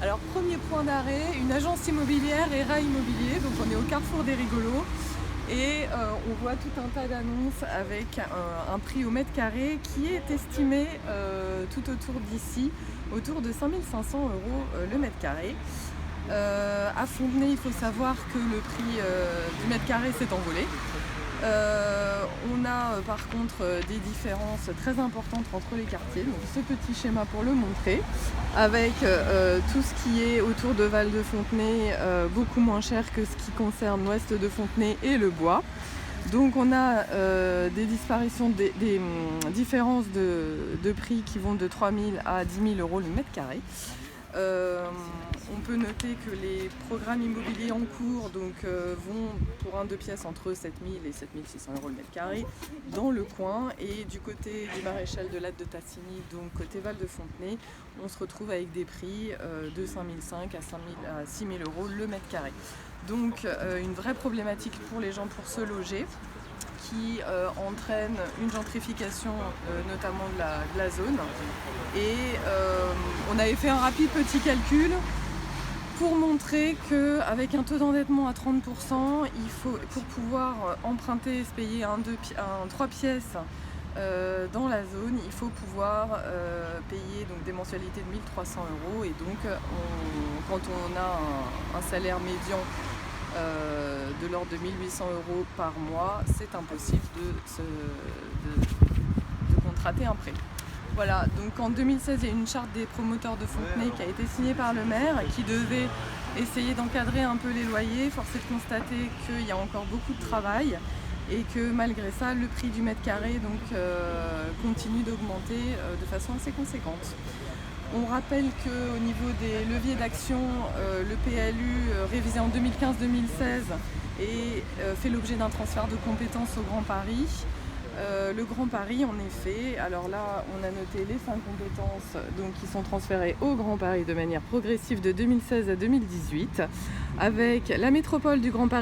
Alors, premier point d'arrêt, une agence immobilière ERA Immobilier, donc on est au carrefour des rigolos et on voit tout un tas d'annonces avec un prix au mètre carré qui est estimé tout autour d'ici, autour de 5 500 € le mètre carré. À Fontenay, il faut savoir que le prix du mètre carré s'est envolé. On a par contre des différences très importantes entre les quartiers, donc ce petit schéma pour le montrer, avec tout ce qui est autour de Val-de-Fontenay, beaucoup moins cher que ce qui concerne l'ouest de Fontenay et le Bois. Donc on a des disparitions, des différences de prix qui vont de 3 000 à 10 000 € le mètre carré. On peut noter que les programmes immobiliers en cours vont pour un 2 pièces entre 7 000 et 7 600 € le mètre carré dans le coin, et du côté du Maréchal de Latte de Tassigny, donc côté Val-de-Fontenay, on se retrouve avec des prix de 5 500 à 6 000 € le mètre carré. Donc une vraie problématique pour les gens pour se loger, qui entraîne une gentrification notamment de la zone. Et on avait fait un rapide petit calcul pour montrer qu'avec un taux d'endettement à 30%, il faut, pour pouvoir emprunter et se payer un 3 pièces dans la zone, il faut pouvoir payer donc des mensualités de 1 300 €. Et donc quand on a un salaire médian de l'ordre de 1 800 € par mois, c'est impossible de contracter un prêt. Voilà, donc en 2016, il y a une charte des promoteurs de Fontenay qui a été signée par le maire, qui devait essayer d'encadrer un peu les loyers. Force est de constater qu'il y a encore beaucoup de travail et que malgré ça, le prix du mètre carré continue d'augmenter de façon assez conséquente. On rappelle qu'au niveau des leviers d'action, le PLU révisé en 2015-2016 fait l'objet d'un transfert de compétences au Grand Paris. Le Grand Paris, en effet, alors là, on a noté les 5 compétences qui sont transférées au Grand Paris de manière progressive de 2016 à 2018, avec la métropole du Grand Paris